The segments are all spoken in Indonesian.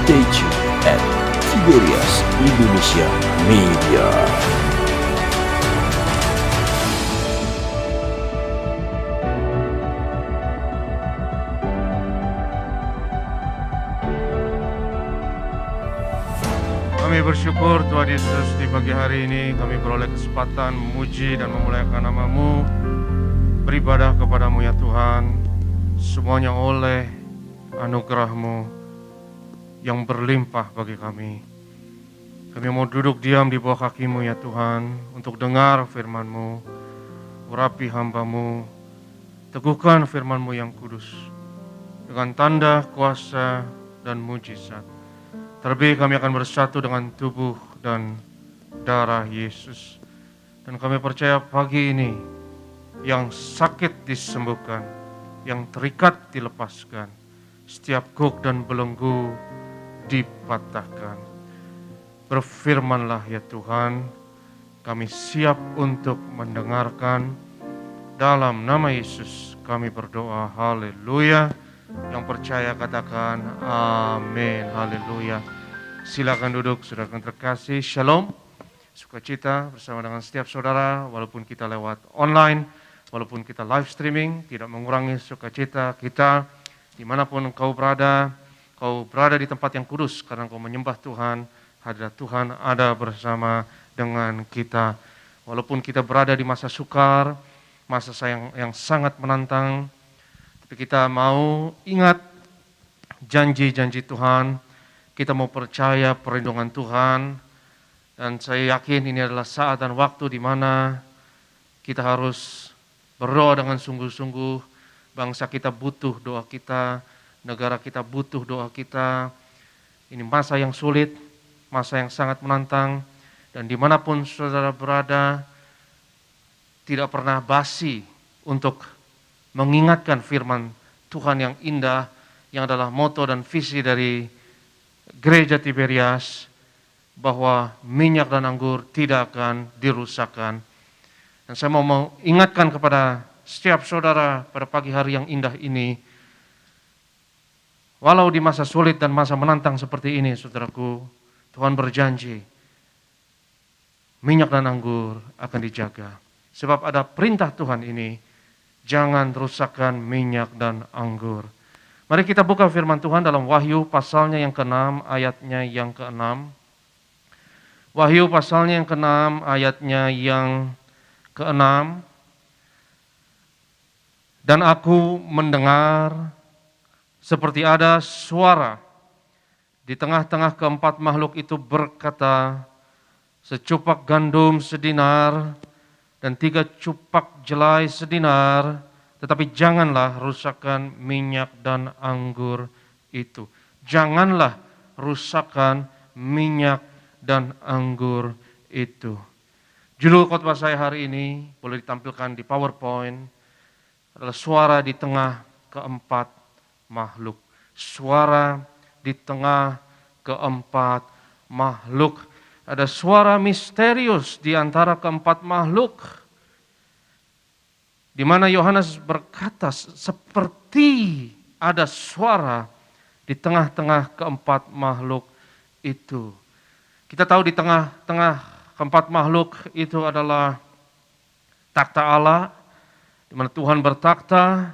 Stay tuned at Tiberias Indonesia Media. Kami bersyukur Tuhan Yesus, di pagi hari ini kami beroleh kesempatan memuji dan memuliakan nama-Mu, beribadah kepada-Mu ya Tuhan. Semuanya oleh anugerah-Mu yang berlimpah bagi kami. Kami mau duduk diam di bawah kaki-Mu ya Tuhan, untuk dengar firman-Mu. Urapi hamba-Mu, teguhkan firman-Mu yang kudus dengan tanda, kuasa, dan mujizat. Terlebih kami akan bersatu dengan tubuh dan darah Yesus. Dan kami percaya pagi ini yang sakit disembuhkan, yang terikat dilepaskan, setiap gok dan belenggu dipatahkan. Berfirmanlah ya Tuhan, kami siap untuk mendengarkan. Dalam nama Yesus kami berdoa, haleluya. Yang percaya katakan amin, haleluya. Silakan duduk, saudara terkasih. Shalom, sukacita bersama dengan setiap saudara, walaupun kita lewat online, walaupun kita live streaming, tidak mengurangi sukacita kita dimanapun engkau berada di tempat yang kudus, karena engkau menyembah Tuhan. Hadirat Tuhan ada bersama dengan kita. Walaupun kita berada di masa sukar, masa yang sangat menantang, tapi kita mau ingat janji-janji Tuhan, kita mau percaya perlindungan Tuhan, dan saya yakin ini adalah saat dan waktu di mana kita harus berdoa dengan sungguh-sungguh. Bangsa kita butuh doa kita, negara kita butuh doa kita. Ini masa yang sulit, masa yang sangat menantang, dan dimanapun saudara berada, tidak pernah basi untuk mengingatkan firman Tuhan yang indah, yang adalah moto dan visi dari Gereja Tiberias, bahwa minyak dan anggur tidak akan dirusakkan. Dan saya mau mengingatkan kepada setiap saudara pada pagi hari yang indah ini, walau di masa sulit dan masa menantang seperti ini, saudaraku, Tuhan berjanji, minyak dan anggur akan dijaga. Sebab ada perintah Tuhan ini, jangan rusakkan minyak dan anggur. Mari kita buka firman Tuhan dalam Wahyu pasalnya yang ke-6, ayatnya yang ke-6. Wahyu pasalnya yang ke-6, ayatnya yang ke-6. Dan aku mendengar seperti ada suara di tengah-tengah keempat makhluk itu berkata, secupak gandum sedinar dan 3 cupak jelai sedinar, tetapi janganlah rusakkan minyak dan anggur itu. Janganlah rusakkan minyak dan anggur itu. Judul khotbah saya hari ini boleh ditampilkan di PowerPoint, adalah suara di tengah keempat makhluk. Suara di tengah keempat makhluk. Ada suara misterius di antara keempat makhluk, di mana Yohanes berkata seperti ada suara di tengah-tengah keempat makhluk itu. Kita tahu di tengah-tengah keempat makhluk itu adalah takhta Allah, di mana Tuhan bertakhta,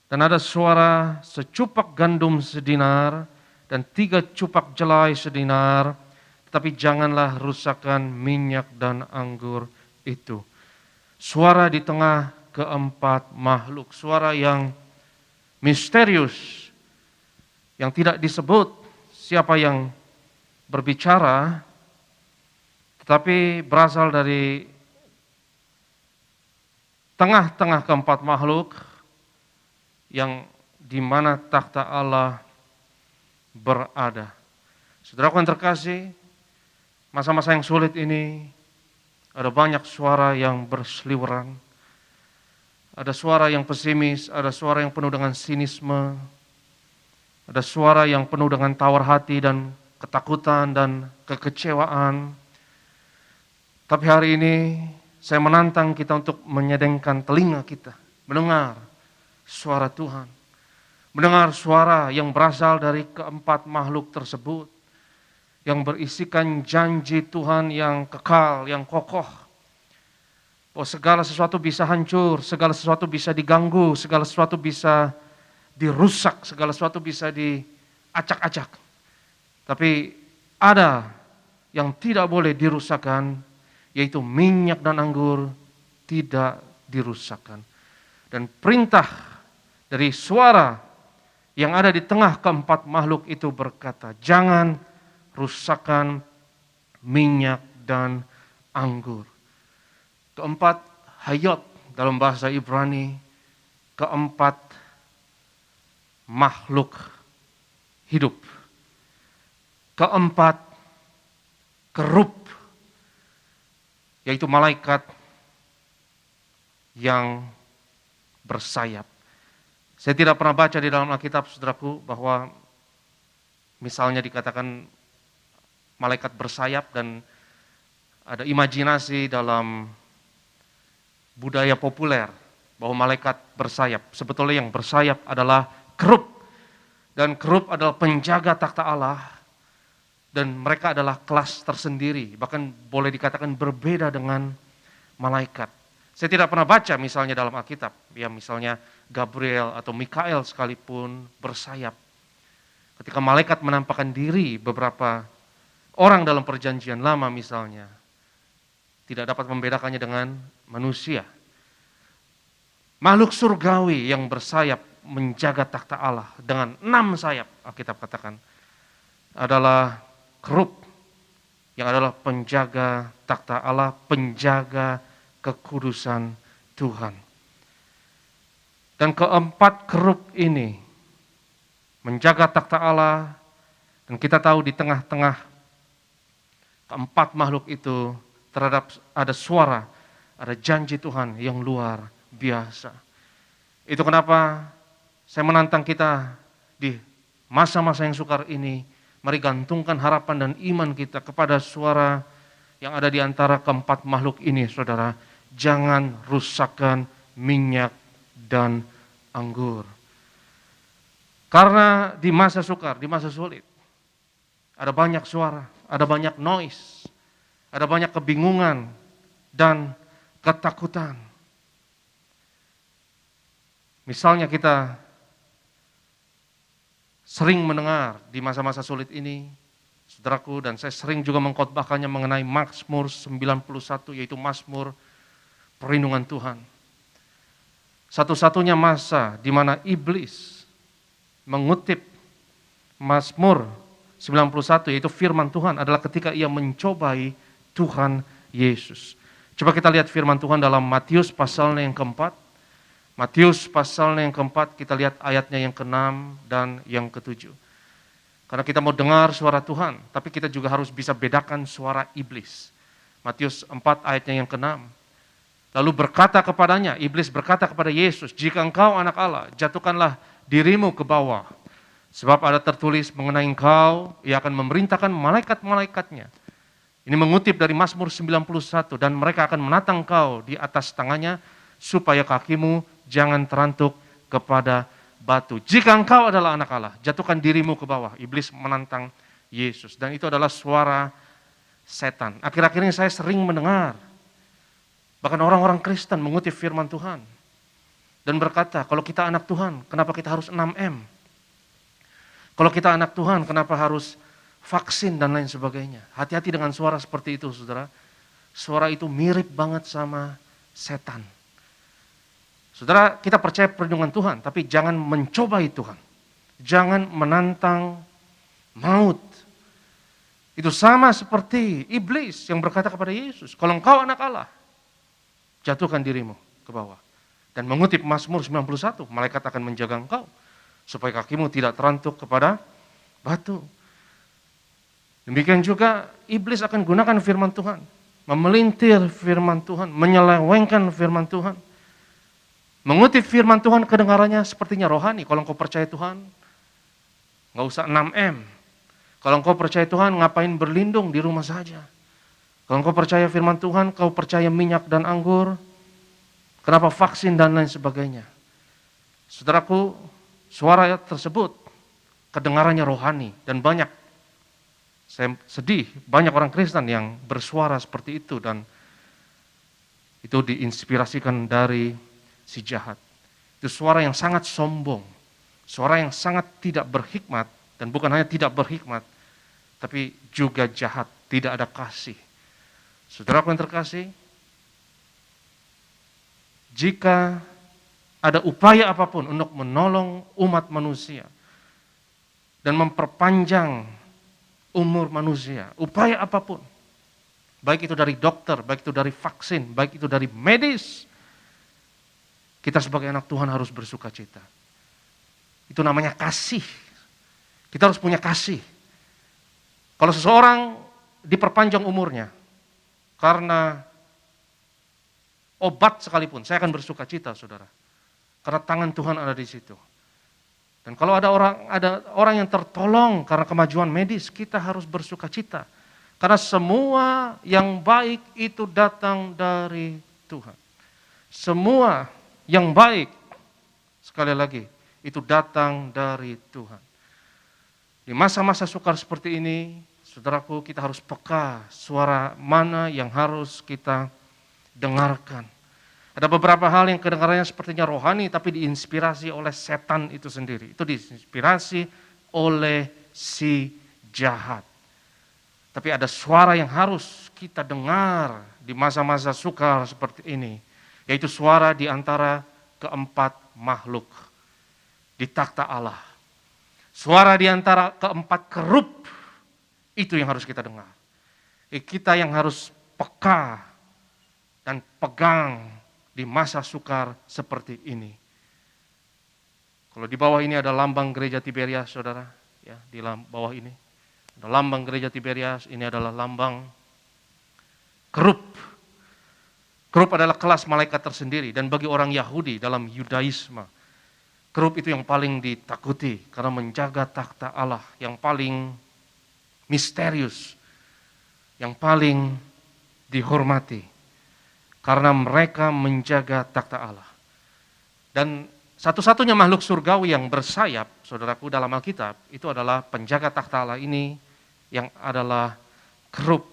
dan ada suara secupak gandum sedinar dan 3 cupak jelai sedinar, tetapi janganlah rusakkan minyak dan anggur itu. Suara di tengah keempat makhluk, suara yang misterius, yang tidak disebut siapa yang berbicara, tetapi berasal dari tengah-tengah keempat makhluk, yang di mana takhta Allah berada. Saudaraku yang terkasih, masa-masa yang sulit ini, ada banyak suara yang berseliweran. Ada suara yang pesimis, ada suara yang penuh dengan sinisme, ada suara yang penuh dengan tawar hati dan ketakutan dan kekecewaan. Tapi hari ini saya menantang kita untuk menyedengkan telinga kita, mendengar suara Tuhan. mendengar suara yang berasal dari keempat makhluk tersebut, yang berisikan janji Tuhan yang kekal, yang kokoh, bahwa segala sesuatu bisa hancur, segala sesuatu bisa diganggu, segala sesuatu bisa dirusak, segala sesuatu bisa diacak-acak. Tapi ada yang tidak boleh dirusakkan, yaitu minyak dan anggur tidak dirusakkan. Dan perintah dari suara yang ada di tengah keempat makhluk itu berkata, jangan rusakkan minyak dan anggur. Keempat hayot dalam bahasa Ibrani, keempat makhluk hidup. Keempat kerub, yaitu malaikat yang bersayap. Saya tidak pernah baca di dalam Alkitab, saudaraku, bahwa misalnya dikatakan malaikat bersayap, dan ada imajinasi dalam budaya populer bahwa malaikat bersayap. Sebetulnya yang bersayap adalah kerub, dan kerub adalah penjaga takhta Allah, dan mereka adalah kelas tersendiri, bahkan boleh dikatakan berbeda dengan malaikat. Saya tidak pernah baca misalnya dalam Alkitab, ya misalnya Gabriel atau Mikael sekalipun bersayap. Ketika malaikat menampakkan diri, beberapa orang dalam perjanjian lama misalnya, tidak dapat membedakannya dengan manusia. Makhluk surgawi yang bersayap menjaga takhta Allah dengan 6 sayap, Alkitab katakan, adalah kerub yang adalah penjaga takhta Allah, penjaga kekudusan Tuhan. Dan keempat kerub ini menjaga takhta Allah, dan kita tahu di tengah-tengah keempat makhluk itu terhadap ada suara, ada janji Tuhan yang luar biasa. Itu kenapa saya menantang kita di masa-masa yang sukar ini, mari gantungkan harapan dan iman kita kepada suara yang ada di antara keempat makhluk ini, saudara. Jangan rusakkan minyak dan anggur. Karena di masa sukar, di masa sulit, ada banyak suara, ada banyak noise, ada banyak kebingungan dan ketakutan. Misalnya kita sering mendengar di masa-masa sulit ini, saudaraku, dan saya sering juga mengkhotbahkannya mengenai Mazmur 91, yaitu Mazmur perlindungan Tuhan. Satu-satunya masa di mana iblis mengutip Mazmur 91, yaitu firman Tuhan, adalah ketika ia mencobai Tuhan Yesus. Coba kita lihat firman Tuhan dalam Matius pasalnya yang keempat. Matius pasalnya yang keempat, kita lihat ayatnya yang ke-6 dan yang ke-7. Karena kita mau dengar suara Tuhan, tapi kita juga harus bisa bedakan suara iblis. Matius 4 ayatnya yang ke-6. Lalu berkata kepadanya, iblis berkata kepada Yesus, jika engkau anak Allah, jatuhkanlah dirimu ke bawah. Sebab ada tertulis mengenai engkau, ia akan memerintahkan malaikat-malaikatnya. Ini mengutip dari Mazmur 91, dan mereka akan menatang engkau di atas tangannya, supaya kakimu jangan terantuk kepada batu. Jika engkau adalah anak Allah, jatuhkan dirimu ke bawah. Iblis menantang Yesus, dan itu adalah suara setan. Akhir-akhir ini saya sering mendengar, bahkan orang-orang Kristen mengutip firman Tuhan dan berkata, kalau kita anak Tuhan, kenapa kita harus 6M? Kalau kita anak Tuhan, kenapa harus vaksin dan lain sebagainya? Hati-hati dengan suara seperti itu, saudara. Suara itu mirip banget sama setan. Saudara, kita percaya perlindungan Tuhan, tapi jangan mencobai Tuhan. Jangan menantang maut. Itu sama seperti iblis yang berkata kepada Yesus, kalau engkau anak Allah, jatuhkan dirimu ke bawah. Dan mengutip Mazmur 91, malaikat akan menjaga engkau, supaya kakimu tidak terantuk kepada batu. Demikian juga iblis akan gunakan firman Tuhan, memelintir firman Tuhan, menyelewengkan firman Tuhan. Mengutip firman Tuhan kedengarannya sepertinya rohani. Kalau engkau percaya Tuhan, nggak usah 6M. Kalau engkau percaya Tuhan, ngapain berlindung di rumah saja. Kalau engkau percaya firman Tuhan, kau percaya minyak dan anggur, kenapa vaksin dan lain sebagainya. Saudaraku, suara tersebut kedengarannya rohani dan banyak, saya sedih, banyak orang Kristen yang bersuara seperti itu dan itu diinspirasikan dari si jahat. Itu suara yang sangat sombong, suara yang sangat tidak berhikmat, dan bukan hanya tidak berhikmat, tapi juga jahat, tidak ada kasih. Saudaraku yang terkasih, jika ada upaya apapun untuk menolong umat manusia dan memperpanjang umur manusia, upaya apapun, baik itu dari dokter, baik itu dari vaksin, baik itu dari medis, kita sebagai anak Tuhan harus bersuka cita. Itu namanya kasih. Kita harus punya kasih. Kalau seseorang diperpanjang umurnya karena obat sekalipun, saya akan bersuka cita, saudara. Karena tangan Tuhan ada di situ. Dan kalau ada orang yang tertolong karena kemajuan medis, kita harus bersuka cita. Karena semua yang baik itu datang dari Tuhan. Semua yang baik, sekali lagi, itu datang dari Tuhan. Di masa-masa sukar seperti ini, saudaraku, kita harus peka suara mana yang harus kita dengarkan. Ada beberapa hal yang kedengarannya sepertinya rohani, tapi diinspirasi oleh setan itu sendiri. Itu diinspirasi oleh si jahat. Tapi ada suara yang harus kita dengar di masa-masa sukar seperti ini, yaitu suara di antara keempat makhluk di takhta Allah. Suara di antara keempat kerup, itu yang harus kita dengar. Kita yang harus peka dan pegang di masa sukar seperti ini. Kalau di bawah ini ada lambang gereja Tiberias, saudara, ya, di bawah ini ada lambang gereja Tiberias. Ini adalah lambang kerup. Kerup adalah kelas malaikat tersendiri, dan bagi orang Yahudi dalam Yudaisme, kerup itu yang paling ditakuti karena menjaga takhta Allah, yang paling misterius, yang paling dihormati. Karena mereka menjaga takhta Allah. Dan satu-satunya makhluk surgawi yang bersayap, saudaraku, dalam Alkitab, itu adalah penjaga takhta Allah ini, yang adalah kerup.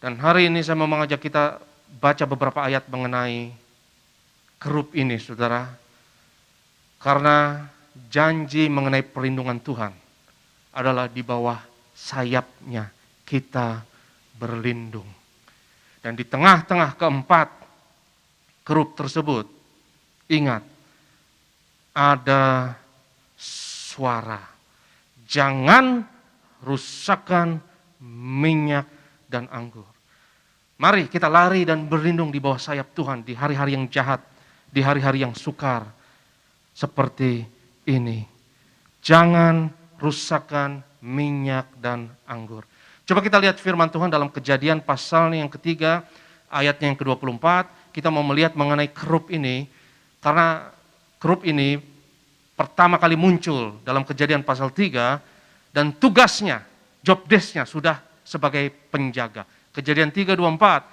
Dan hari ini saya mau mengajak kita baca beberapa ayat mengenai kerup ini, saudara. Karena janji mengenai perlindungan Tuhan adalah di bawah sayapnya kita berlindung. Dan di tengah-tengah keempat kerup tersebut, ingat, ada suara. Jangan rusakkan minyak dan anggur. Mari kita lari dan berlindung di bawah sayap Tuhan di hari-hari yang jahat, di hari-hari yang sukar seperti ini. Jangan rusakkan minyak dan anggur. Coba kita lihat firman Tuhan dalam Kejadian pasalnya yang ketiga, ayatnya yang ke-24. Kita mau melihat mengenai kerup ini, karena kerup ini pertama kali muncul dalam Kejadian pasal 3, dan tugasnya, job desk-nya sudah sebagai penjaga. Kejadian 3:24,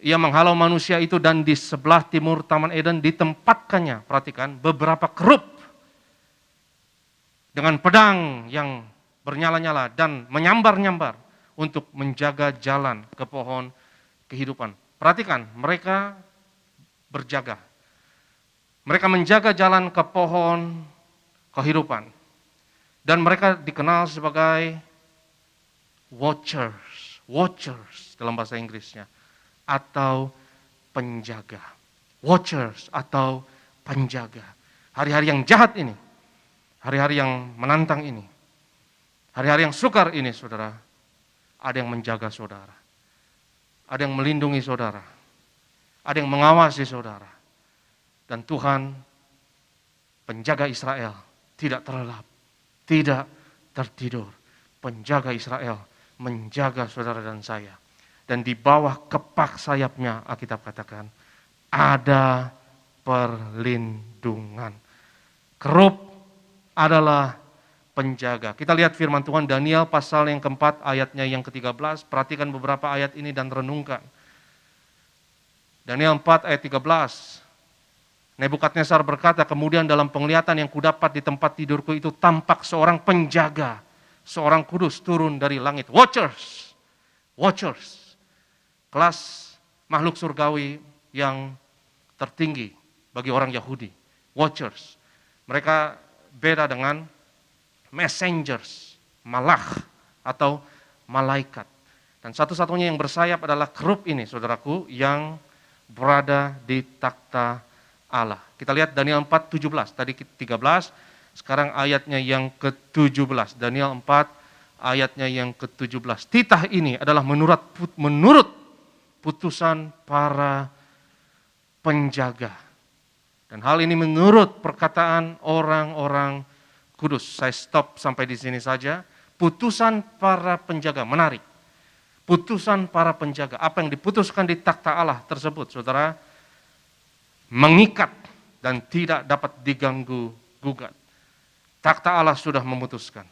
ia menghalau manusia itu, dan di sebelah timur Taman Eden ditempatkannya, perhatikan, beberapa kerup dengan pedang yang bernyala-nyala dan menyambar-nyambar untuk menjaga jalan ke pohon kehidupan. Perhatikan, mereka berjaga. Mereka menjaga jalan ke pohon kehidupan. Dan mereka dikenal sebagai watchers dalam bahasa Inggrisnya, atau penjaga. Watchers atau penjaga. Hari-hari yang jahat ini, hari-hari yang menantang ini, hari-hari yang sukar ini, saudara, ada yang menjaga saudara, ada yang melindungi saudara, ada yang mengawasi saudara. Dan Tuhan, penjaga Israel, tidak terlelap, tidak tertidur. Penjaga Israel menjaga saudara dan saya. Dan di bawah kepak sayapnya, Alkitab katakan, ada perlindungan. Kerup adalah penjaga. Kita lihat firman Tuhan Daniel pasal yang keempat, ayatnya yang ke-13. Perhatikan beberapa ayat ini dan renungkan. Daniel 4 ayat 13. Nebukadnezar berkata, kemudian dalam penglihatan yang kudapat di tempat tidurku itu tampak seorang penjaga, seorang kudus turun dari langit. Watchers, kelas makhluk surgawi yang tertinggi bagi orang Yahudi. Watchers, mereka beda dengan messengers, malach atau malaikat. Dan satu-satunya yang bersayap adalah kerub ini, saudaraku, yang berada di takhta Allah. Kita lihat Daniel 4:17, tadi 13, sekarang ayatnya yang ke-17. Daniel 4 ayatnya yang ke-17. Titah ini adalah menurut putusan para penjaga. Dan hal ini menurut perkataan orang-orang kudus. Saya stop sampai di sini saja. Putusan para penjaga, menarik. Putusan para penjaga, apa yang diputuskan di takhta Allah tersebut, saudara, mengikat dan tidak dapat diganggu gugat. Takhta Allah sudah memutuskan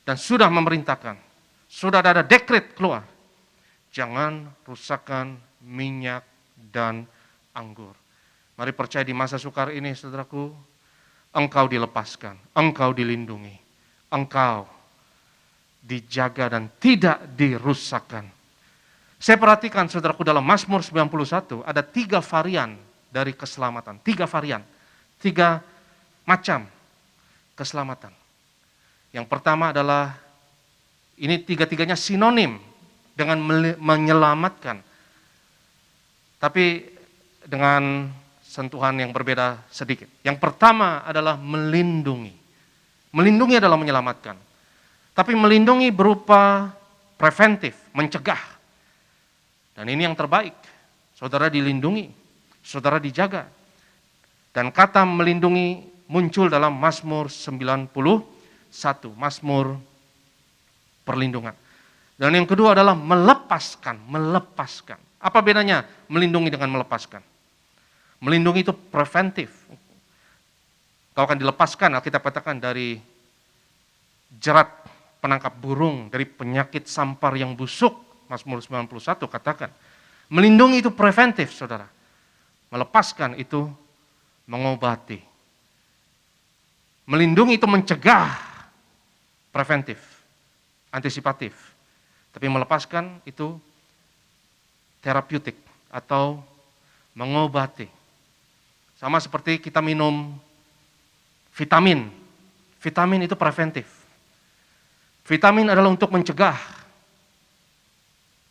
dan sudah memerintahkan, sudah ada dekret keluar. Jangan rusakkan minyak dan anggur. Mari percaya di masa sukar ini, saudaraku, engkau dilepaskan, engkau dilindungi, engkau dijaga dan tidak dirusakkan. Saya perhatikan, saudaraku, dalam Mazmur 91 ada 3 varian dari keselamatan, 3 varian, 3 macam keselamatan. Yang pertama adalah, ini 3-tiganya sinonim dengan menyelamatkan, tapi dengan sentuhan yang berbeda sedikit. Yang pertama adalah melindungi. Melindungi adalah menyelamatkan. Tapi melindungi berupa preventif, mencegah. Dan ini yang terbaik. Saudara dilindungi, saudara dijaga. Dan kata melindungi muncul dalam Mazmur 91, Mazmur perlindungan. Dan yang kedua adalah melepaskan. Apa bedanya melindungi dengan melepaskan? Melindungi itu preventif. Kau akan dilepaskan, Alkitab katakan, dari jerat penangkap burung, dari penyakit sampar yang busuk. Mazmur 91 katakan. Melindungi itu preventif, saudara. Melepaskan itu mengobati. Melindungi itu mencegah, preventif, antisipatif. Tapi melepaskan itu terapeutik atau mengobati. Sama seperti kita minum vitamin. Vitamin itu preventif. Vitamin adalah untuk mencegah.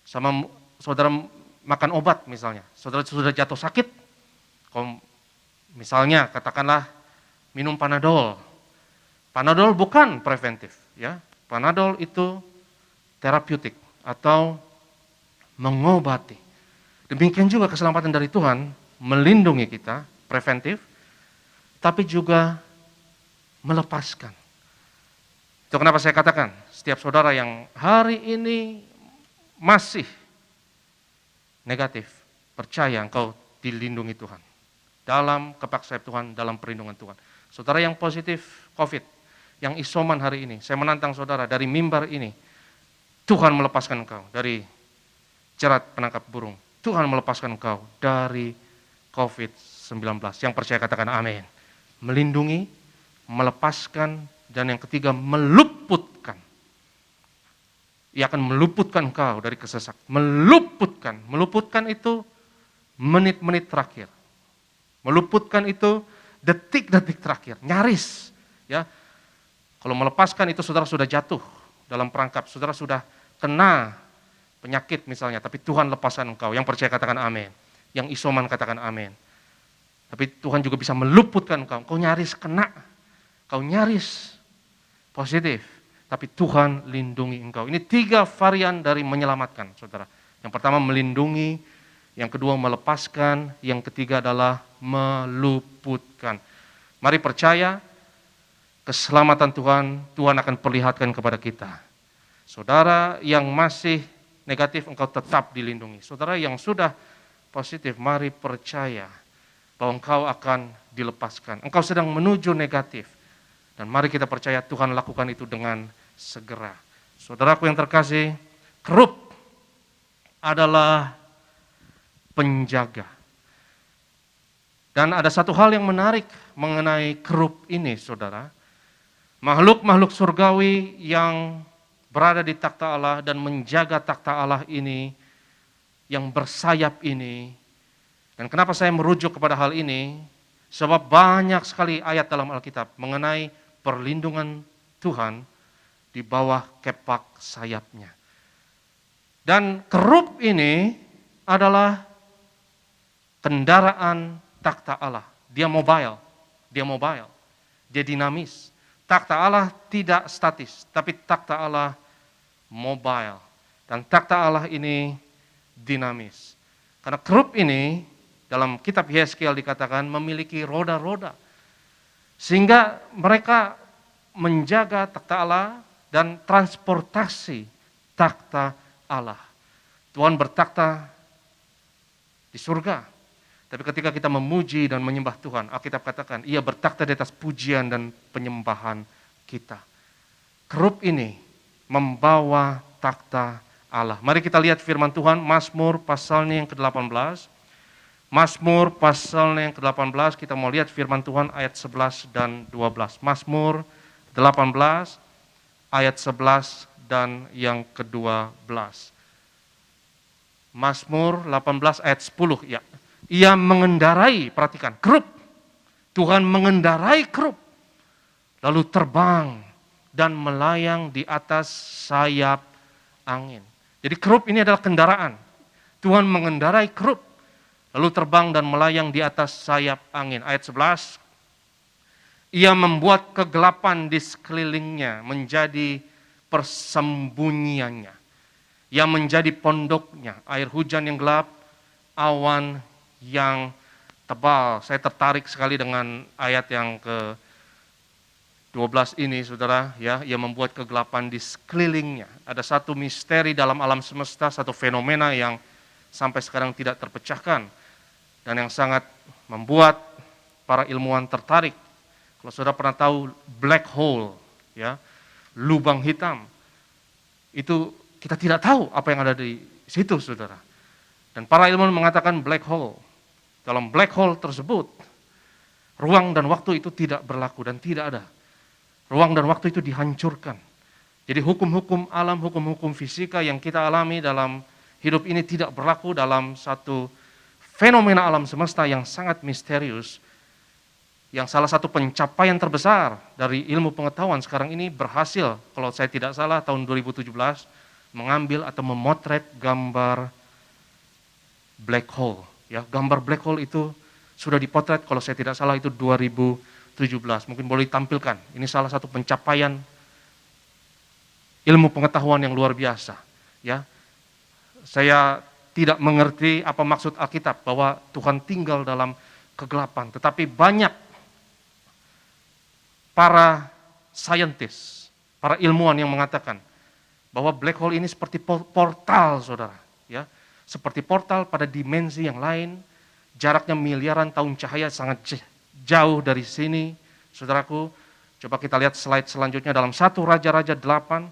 Sama saudara makan obat misalnya. Saudara sudah jatuh sakit. Misalnya katakanlah minum Panadol. Panadol bukan preventif, ya. Panadol itu terapeutik atau mengobati. Demikian juga keselamatan dari Tuhan melindungi kita, preventif, tapi juga melepaskan. Itu kenapa saya katakan, setiap saudara yang hari ini masih negatif, percaya engkau dilindungi Tuhan. Dalam kepaksaan Tuhan, dalam perlindungan Tuhan. Saudara yang positif COVID, yang isoman hari ini, saya menantang saudara dari mimbar ini, Tuhan melepaskan engkau dari jerat penangkap burung. Tuhan melepaskan engkau dari COVID-19. Yang percaya katakan amin. Melindungi, melepaskan, dan yang ketiga meluputkan. Ia akan meluputkan engkau dari kesesatan. Meluputkan itu menit-menit terakhir. Meluputkan itu detik-detik terakhir, nyaris. Ya, kalau melepaskan itu saudara sudah jatuh dalam perangkap, saudara sudah kena penyakit misalnya, tapi Tuhan lepaskan engkau. Yang percaya katakan amin. Yang isoman katakan amin. Tapi Tuhan juga bisa meluputkan engkau. Kau nyaris kena, kau nyaris positif, tapi Tuhan lindungi engkau. Ini 3 varian dari menyelamatkan, saudara. Yang pertama melindungi, yang kedua melepaskan, yang ketiga adalah meluputkan. Mari percaya, keselamatan Tuhan akan perlihatkan kepada kita. Saudara yang masih negatif, engkau tetap dilindungi. Saudara yang sudah positif, mari percaya bahwa engkau akan dilepaskan. Engkau sedang menuju negatif. Dan mari kita percaya Tuhan lakukan itu dengan segera. Saudaraku yang terkasih, kerub adalah penjaga. Dan ada satu hal yang menarik mengenai kerub ini, saudara. Makhluk-makhluk surgawi yang berada di takhta Allah dan menjaga takhta Allah ini, yang bersayap ini. Dan kenapa saya merujuk kepada hal ini? Sebab banyak sekali ayat dalam Alkitab mengenai perlindungan Tuhan di bawah kepak sayapnya. Dan kerub ini adalah kendaraan takhta Allah. Dia mobile, dia dinamis. Takhta Allah tidak statis, tapi takhta Allah mobile. Dan takhta Allah ini dinamis. Karena kerub ini dalam kitab Yeskiel dikatakan memiliki roda-roda. Sehingga mereka menjaga takhta Allah dan transportasi takhta Allah. Tuhan bertakhta di surga. Tapi ketika kita memuji dan menyembah Tuhan, Alkitab katakan, ia bertakhta di atas pujian dan penyembahan kita. Kerub ini membawa takhta Allah. Mari kita lihat firman Tuhan, Mazmur pasalnya yang ke-18. Mazmur pasalnya yang ke-18, kita mau lihat firman Tuhan ayat 11 dan 12. Mazmur 18 ayat 11 dan yang ke-12. Mazmur 18 ayat 10, ya. Ia mengendarai, perhatikan, kerub. Tuhan mengendarai kerub, lalu terbang dan melayang di atas sayap angin. Jadi kerub ini adalah kendaraan. Tuhan mengendarai kerub, lalu terbang dan melayang di atas sayap angin. Ayat 11, ia membuat kegelapan di sekelilingnya menjadi persembunyiannya. Ia menjadi pondoknya, air hujan yang gelap, awan yang tebal. Saya tertarik sekali dengan ayat yang ke-12 ini, saudara. Ya, ia membuat kegelapan di sekelilingnya. Ada satu misteri dalam alam semesta, satu fenomena yang sampai sekarang tidak terpecahkan. Dan yang sangat membuat para ilmuwan tertarik. Kalau saudara pernah tahu black hole, ya, lubang hitam, itu kita tidak tahu apa yang ada di situ, saudara. Dan para ilmuwan mengatakan black hole. Dalam black hole tersebut, ruang dan waktu itu tidak berlaku dan tidak ada. Ruang dan waktu itu dihancurkan. Jadi hukum-hukum alam, hukum-hukum fisika yang kita alami dalam hidup ini tidak berlaku dalam satu fenomena alam semesta yang sangat misterius, yang salah satu pencapaian terbesar dari ilmu pengetahuan sekarang ini berhasil, kalau saya tidak salah tahun 2017, mengambil atau memotret gambar black hole. Ya, gambar black hole itu sudah dipotret, kalau saya tidak salah itu 2017. Mungkin boleh ditampilkan. Ini salah satu pencapaian ilmu pengetahuan yang luar biasa. Ya, saya tidak mengerti apa maksud Alkitab bahwa Tuhan tinggal dalam kegelapan. Tetapi banyak para saintis, para ilmuwan yang mengatakan bahwa black hole ini seperti portal, saudara. Ya, seperti portal pada dimensi yang lain, jaraknya miliaran tahun cahaya, sangat jauh dari sini. Saudaraku, coba kita lihat slide selanjutnya dalam 1 Raja-Raja 8,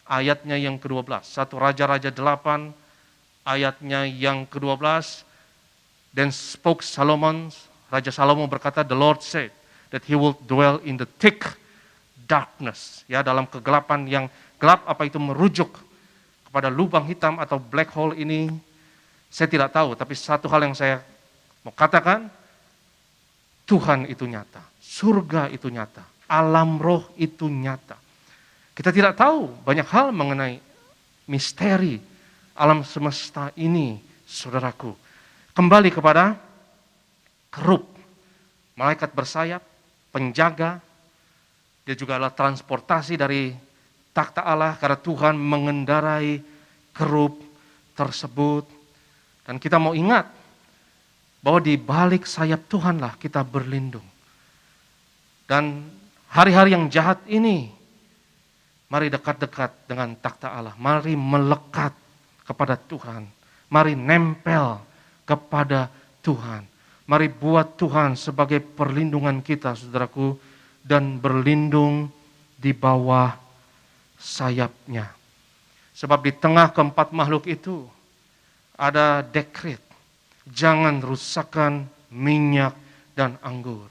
ayatnya yang ke-12. 1 Raja-Raja 8, ayatnya yang ke-12. Then spoke Solomon, Raja Salomo berkata, the Lord said that he will dwell in the thick darkness. Ya, dalam kegelapan yang gelap, apa itu merujuk kepada lubang hitam atau black hole ini, saya tidak tahu, tapi satu hal yang saya mau katakan, Tuhan itu nyata, surga itu nyata, alam roh itu nyata. Kita tidak tahu banyak hal mengenai misteri alam semesta ini, saudaraku. Kembali kepada kerub, malaikat bersayap, penjaga, dia juga adalah transportasi dari takhta Allah, karena Tuhan mengendarai kerub tersebut. Dan kita mau ingat bahwa di balik sayap Tuhanlah kita berlindung. Dan hari-hari yang jahat ini, mari dekat-dekat dengan takhta Allah. Mari melekat kepada Tuhan. Mari nempel kepada Tuhan. Mari buat Tuhan sebagai perlindungan kita, saudaraku, dan berlindung di bawah sayapnya. Sebab di tengah keempat makhluk itu ada dekret, jangan rusakkan minyak dan anggur.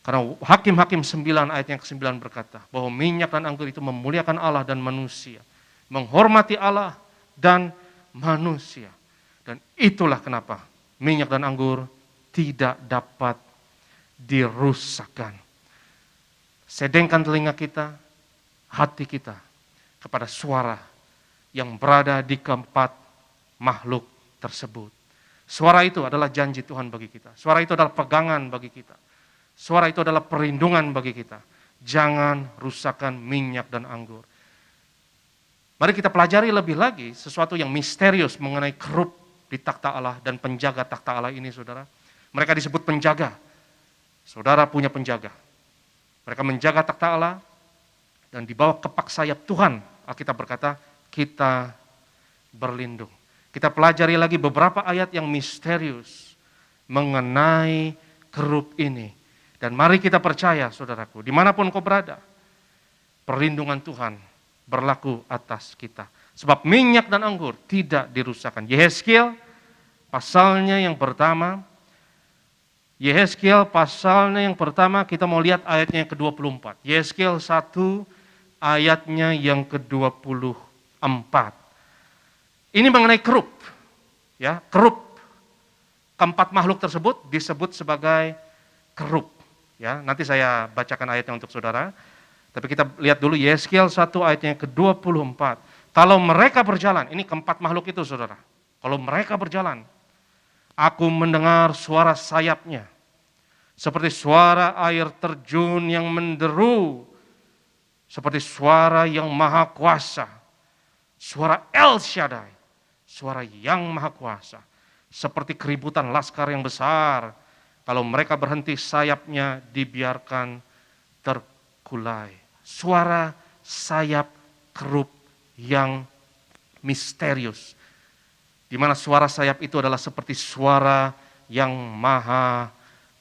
Karena Hakim-Hakim 9 ayat yang ke-9 berkata bahwa minyak dan anggur itu memuliakan Allah dan manusia, menghormati Allah dan manusia. Dan itulah kenapa minyak dan anggur tidak dapat dirusakkan. Sedengkan telinga kita, hati kita kepada suara yang berada di keempat makhluk tersebut. Suara itu adalah janji Tuhan bagi kita. Suara itu adalah pegangan bagi kita. Suara itu adalah perlindungan bagi kita. Jangan rusakkan minyak dan anggur. Mari kita pelajari lebih lagi sesuatu yang misterius mengenai kerup di takhta Allah dan penjaga takhta Allah ini, saudara. Mereka disebut penjaga. Saudara punya penjaga. Mereka menjaga takhta Allah dan di bawah kepak sayap Tuhan, Alkitab berkata, kita berlindung. Kita pelajari lagi beberapa ayat yang misterius mengenai kerup ini. Dan mari kita percaya, saudaraku, dimanapun kau berada, perlindungan Tuhan berlaku atas kita. Sebab minyak dan anggur tidak dirusakkan. Yehezkiel pasalnya yang pertama, kita mau lihat ayatnya yang ke-24. Yehezkiel 1 ayatnya yang ke-24. Ini mengenai kerup. Ya, kerup. Keempat makhluk tersebut disebut sebagai kerup. Ya, nanti saya bacakan ayatnya untuk saudara. Tapi kita lihat dulu Yehezkiel 1 ayatnya yang ke-24. Kalau mereka berjalan, ini keempat makhluk itu, saudara. Kalau mereka berjalan, aku mendengar suara sayapnya, seperti suara air terjun yang menderu, seperti suara yang maha kuasa, suara El Shaddai, suara yang maha kuasa, seperti keributan laskar yang besar. Kalau mereka berhenti, sayapnya dibiarkan terkulai. Suara sayap kerup yang misterius, di mana suara sayap itu adalah seperti suara yang maha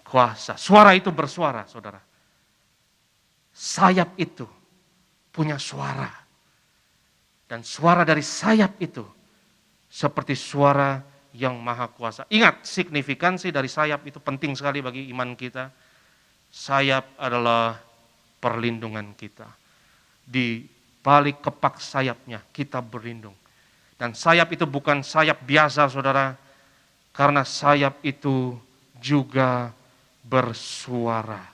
kuasa. Suara itu bersuara, saudara. Sayap itu punya suara. Dan suara dari sayap itu seperti suara yang maha kuasa. Ingat, signifikansi dari sayap itu penting sekali bagi iman kita. Sayap adalah perlindungan kita. Di balik kepak sayapnya kita berlindung. Dan sayap itu bukan sayap biasa, saudara. Karena sayap itu juga bersuara.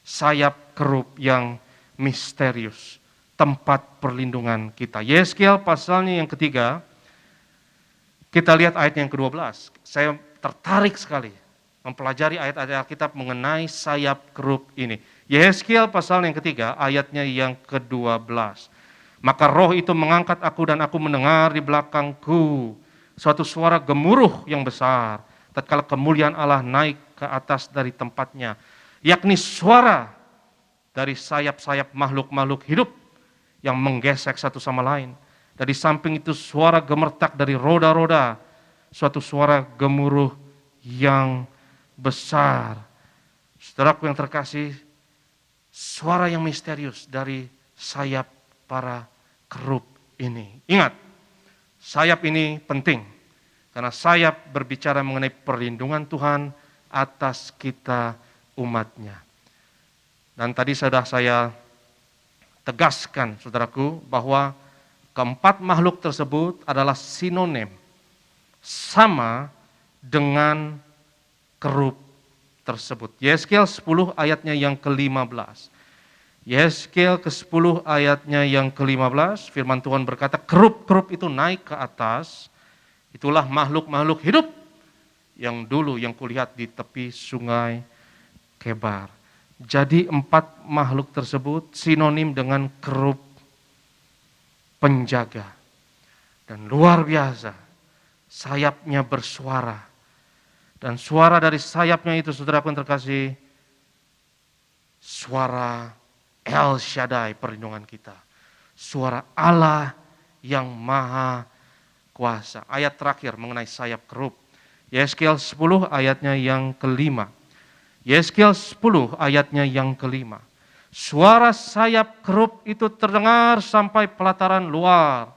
Sayap kerup yang misterius. Tempat perlindungan kita. Yehezkiel pasalnya yang ketiga. Kita lihat ayat yang ke-12. Saya tertarik sekali mempelajari ayat-ayat Alkitab mengenai sayap kerup ini. Yehezkiel pasal yang ketiga, ayatnya yang ke-12. Maka roh itu mengangkat aku dan aku mendengar di belakangku suatu suara gemuruh yang besar. Tatkala kemuliaan Allah naik ke atas dari tempatnya. Yakni suara dari sayap-sayap makhluk-makhluk hidup yang menggesek satu sama lain. Dan di samping itu suara gemertak dari roda-roda, suatu suara gemuruh yang besar. Saudaraku yang terkasih, suara yang misterius dari sayap para kerup ini. Ingat, sayap ini penting, karena sayap berbicara mengenai perlindungan Tuhan atas kita umatnya. Dan tadi sudah saya tegaskan, saudaraku, bahwa keempat makhluk tersebut adalah sinonim, sama dengan kerup tersebut. Yehezkiel 10 ayatnya yang ke-15. Yehezkiel ke-10 ayatnya yang ke-15, firman Tuhan berkata, kerup-kerup itu naik ke atas, itulah makhluk-makhluk hidup yang dulu yang kulihat di tepi sungai Kebar. Jadi 4 makhluk tersebut sinonim dengan kerup penjaga. Dan luar biasa, sayapnya bersuara. Dan suara dari sayapnya itu, saudara pun terkasih, suara El Shaddai, perlindungan kita. Suara Allah yang maha kuasa. Ayat terakhir mengenai sayap kerup. Yehezkiel 10 ayatnya yang ke-5. Yehezkiel 10 ayatnya yang ke-5. Suara sayap kerup itu terdengar sampai pelataran luar.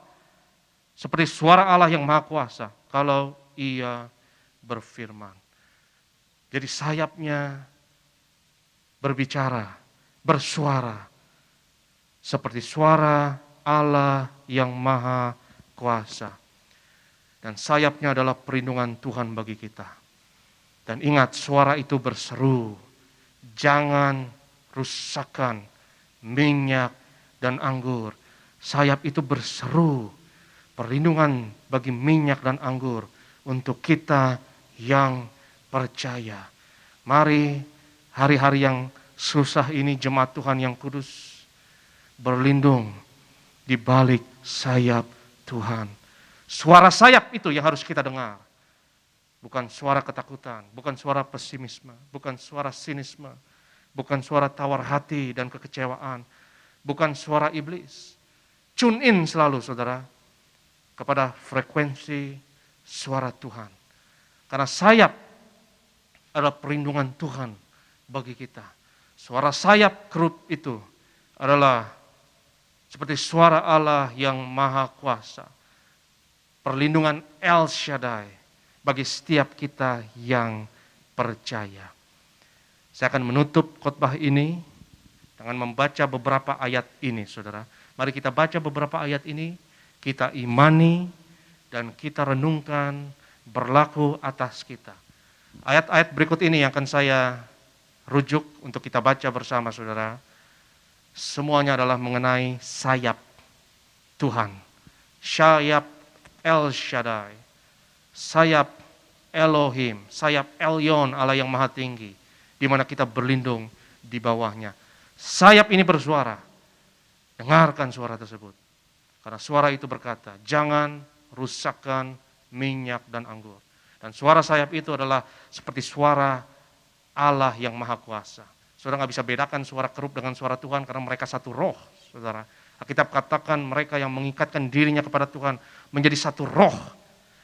Seperti suara Allah yang maha kuasa kalau ia berfirman. Jadi sayapnya berbicara, bersuara, seperti suara Allah yang Maha Kuasa. Dan sayapnya adalah perlindungan Tuhan bagi kita. Dan ingat, suara itu berseru, jangan rusakkan minyak dan anggur. Sayap itu berseru, perlindungan bagi minyak dan anggur untuk kita yang percaya. Mari hari-hari yang susah ini jemaat Tuhan yang kudus berlindung di balik sayap Tuhan. Suara sayap itu yang harus kita dengar. Bukan suara ketakutan, bukan suara pesimisme, bukan suara sinisme, bukan suara tawar hati dan kekecewaan, bukan suara iblis. Tune in selalu saudara kepada frekuensi suara Tuhan. Karena sayap adalah perlindungan Tuhan bagi kita. Suara sayap kerub itu adalah seperti suara Allah yang Maha Kuasa. Perlindungan El Shaddai bagi setiap kita yang percaya. Saya akan menutup khotbah ini dengan membaca beberapa ayat ini, saudara. Mari kita baca beberapa ayat ini, kita imani, dan kita renungkan berlaku atas kita. Ayat-ayat berikut ini yang akan saya rujuk untuk kita baca bersama, saudara. Semuanya adalah mengenai sayap Tuhan. Sayap El Shaddai, sayap Elohim, sayap Elyon, Allah yang Maha Tinggi, di mana kita berlindung di bawahnya. Sayap ini bersuara. Dengarkan suara tersebut. Karena suara itu berkata, jangan rusakkan minyak dan anggur. Dan suara sayap itu adalah seperti suara Allah yang Maha Kuasa. Saudara nggak bisa bedakan suara kerub dengan suara Tuhan karena mereka satu roh, saudara. Alkitab katakan mereka yang mengikatkan dirinya kepada Tuhan menjadi satu roh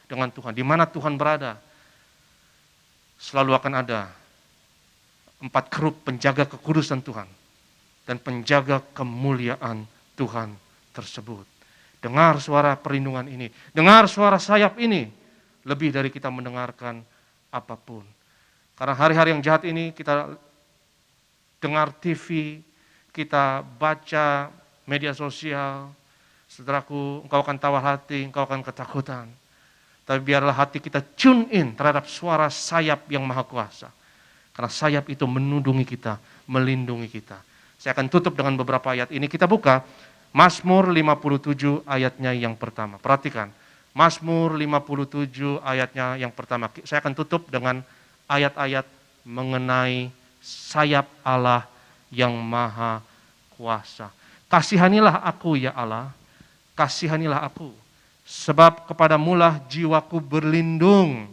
dengan Tuhan. Di mana Tuhan berada, selalu akan ada 4 kerub penjaga kekudusan Tuhan dan penjaga kemuliaan Tuhan tersebut. Dengar suara perlindungan ini, dengar suara sayap ini, lebih dari kita mendengarkan apapun. Karena hari-hari yang jahat ini kita dengar TV, kita baca media sosial, saudaraku, engkau akan tawar hati, engkau akan ketakutan. Tapi biarlah hati kita tune in terhadap suara sayap yang Maha Kuasa. Karena sayap itu menundungi kita, melindungi kita. Saya akan tutup dengan beberapa ayat ini. Kita buka Mazmur 57 ayatnya yang pertama. Perhatikan, Mazmur 57 ayatnya yang pertama. Saya akan tutup dengan ayat-ayat mengenai sayap Allah yang Maha Kuasa. Kasihanilah aku ya Allah, kasihanilah aku. Sebab kepadamulah jiwaku berlindung.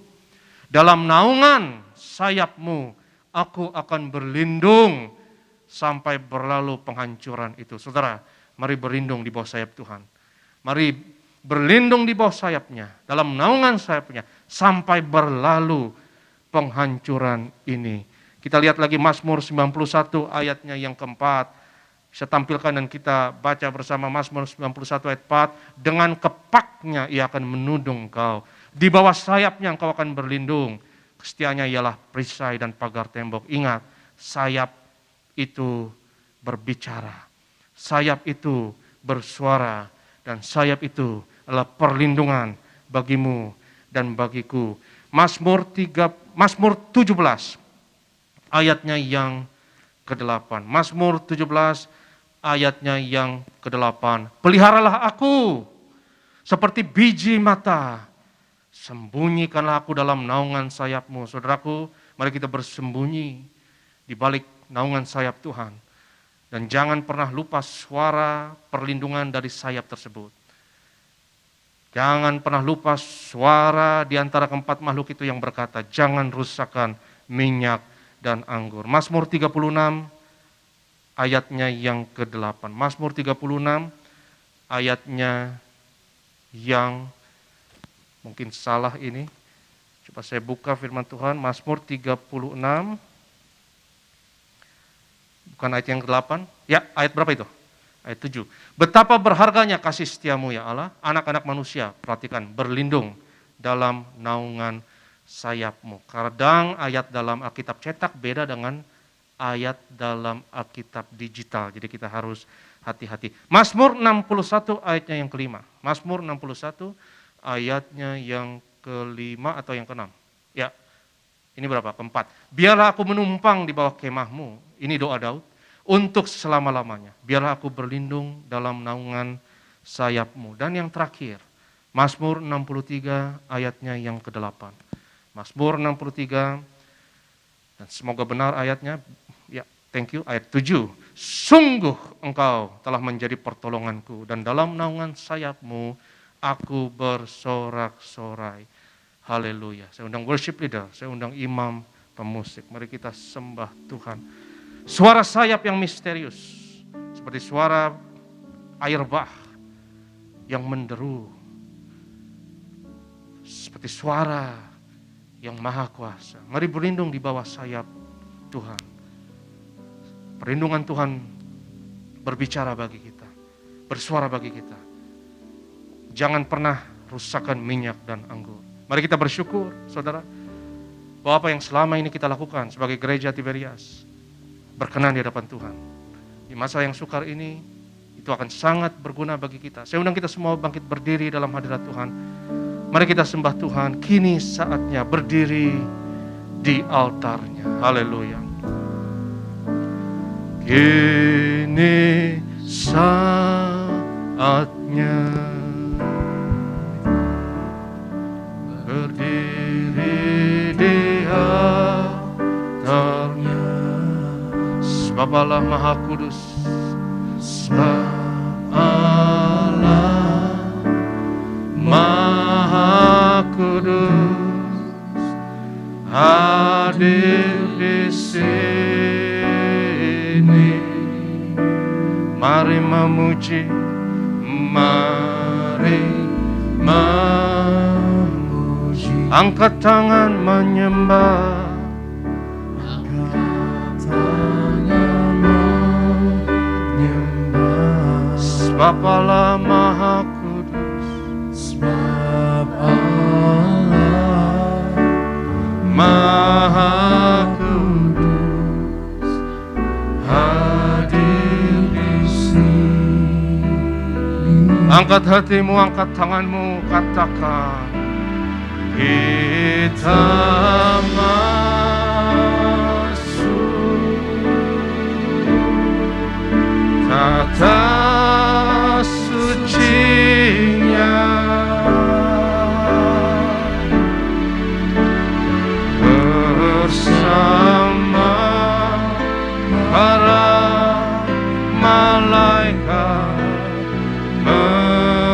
Dalam naungan sayapmu aku akan berlindung sampai berlalu penghancuran itu. Saudara, mari berlindung di bawah sayap Tuhan. Mari berlindung di bawah sayapnya, dalam naungan sayapnya, sampai berlalu penghancuran ini. Kita lihat lagi Mazmur 91 ayatnya yang keempat. Saya tampilkan dan kita baca bersama Mazmur 91 ayat 4. Dengan kepaknya ia akan menundung engkau. Di bawah sayapnya engkau akan berlindung. Kesetiaannya ialah perisai dan pagar tembok. Ingat, sayap itu berbicara. Sayap itu bersuara. Dan sayap itu adalah perlindungan bagimu dan bagiku. Mazmur 17 ayatnya yang ke-8. Mazmur 17 ayatnya yang ke-8. Peliharalah aku seperti biji mata. Sembunyikanlah aku dalam naungan sayapmu. Saudaraku, mari kita bersembunyi di balik naungan sayap Tuhan. Dan jangan pernah lupa suara perlindungan dari sayap tersebut. Jangan pernah lupa suara di antara keempat makhluk itu yang berkata, jangan rusakkan minyak dan anggur. Mazmur 36 ayatnya yang ke-8. Mazmur 36 ayatnya yang mungkin salah ini. Coba saya buka firman Tuhan. Mazmur 36. Bukan ayat yang ke-8. Ya, ayat berapa itu? Ayat 7. Betapa berharganya kasih setiamu ya Allah. Anak-anak manusia, perhatikan, berlindung dalam naungan sayapmu. Kadang ayat dalam Alkitab cetak beda dengan ayat dalam Alkitab digital. Jadi kita harus hati-hati. Mazmur 61 ayatnya yang kelima. Mazmur 61 ayatnya yang kelima atau yang keenam. Ya, ini berapa? Keempat. Biarlah aku menumpang di bawah kemahmu. Ini doa Daud. Untuk selama-lamanya. Biarlah aku berlindung dalam naungan sayapmu. Dan yang terakhir, Mazmur 63 ayatnya yang ke-8. Mazmur 63, dan semoga benar ayatnya, ya thank you, ayat 7. Sungguh engkau telah menjadi pertolonganku, dan dalam naungan sayapmu aku bersorak-sorai. Haleluya. Saya undang worship leader, saya undang imam, pemusik. Mari kita sembah Tuhan. Suara sayap yang misterius, seperti suara air bah yang menderu, seperti suara yang maha kuasa. Mari berlindung di bawah sayap Tuhan. Perlindungan Tuhan berbicara bagi kita, bersuara bagi kita. Jangan pernah rusakkan minyak dan anggur. Mari kita bersyukur, saudara, bahwa apa yang selama ini kita lakukan sebagai gereja Tiberias berkenan di hadapan Tuhan. Di masa yang sukar ini, itu akan sangat berguna bagi kita. Saya undang kita semua bangkit berdiri dalam hadirat Tuhan. Mari kita sembah Tuhan. Kini saatnya berdiri di altarnya. Haleluya. Kini saatnya berdiri di altarnya. Sebab Allah Maha Kudus, sebab Allah Maha Kudus hadir di sini. Mari memuji, mari memuji. Angkat tangan menyembah. Sebab Allah Maha Kudus, sebab Allah Maha Kudus hadir di sini. Angkat hatimu, angkat tanganmu, katakan, kita masuk tata sucinya, bersama para malaikat menyembah.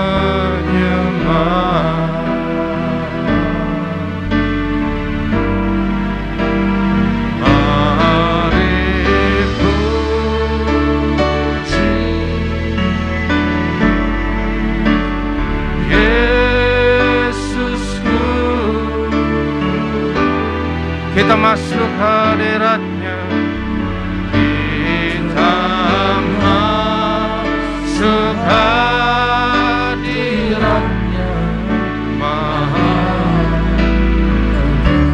Kita masuk hadiratnya, kita masuk hadiratnya, Maha.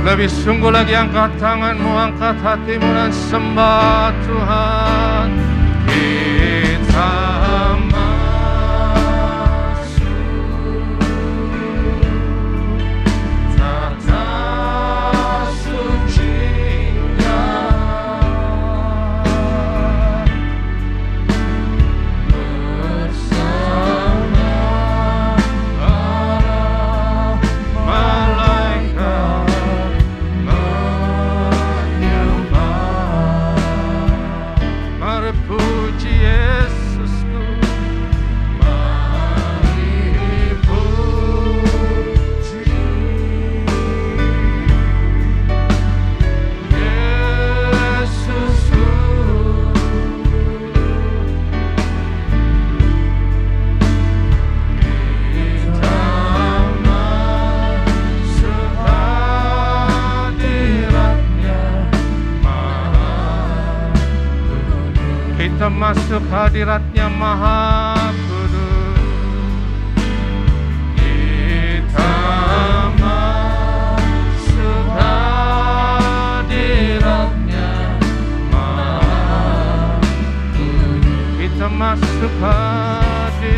Lebih sungguh lagi angkat tanganmu, angkat hatimu dan sembah Tuhan. Kita masuk hadiratnya Maha Kudus. Kita masuk kita masuk hadiratnya.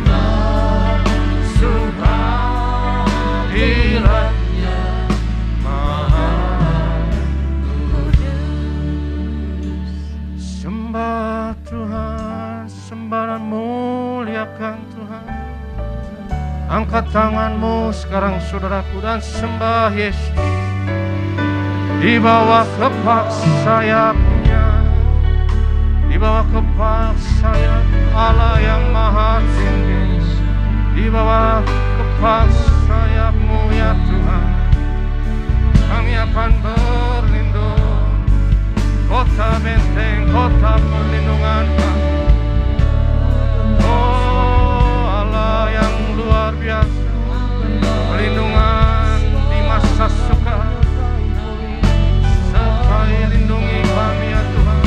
Masuk hadiratnya Maha Kudus. Sembah Tuhan, sembah dan muliakan Tuhan. Angkat tanganmu sekarang saudaraku dan sembah Yesus. Di bawah kepak sayapnya, di bawah kepak sayap Allah yang maha tinggi. Di bawah kepak sayapmu ya Tuhan, kami akan berlindung. Kota benteng, kota perlindungan kami. Oh Allah yang luar biasa, perlindungan di masa sukar. Sertai lindungi kami ya Tuhan,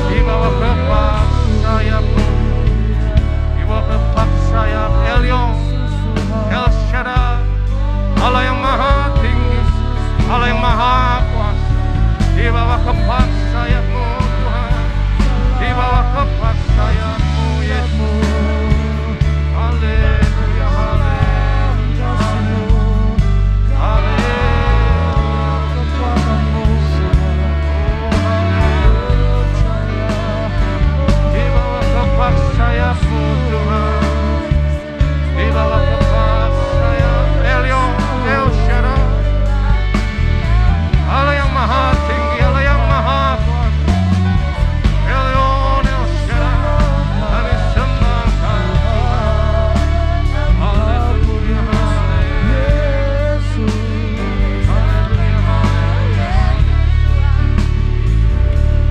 di bawah kepak sayap-Mu, di bawah kepak sayap Elyon, El Shaddai, Allah yang maha tinggi, Allah yang maha kuasa. Di bawah kepak sayap-Mu Tuhan, di bawah kepak sayap-Mu Yesus. Haleluya, haleluya, haleluya. Di bawah kepak sayap-Mu Tuhan, di bawah kepak sayap Elyon, El Shaddai, Allah yang maha tinggi, Allah yang maha kuasa. Elyon, El Shaddai, kami sembahkan Tuhan. Haleluya, haleluya. Haleluya, haleluya.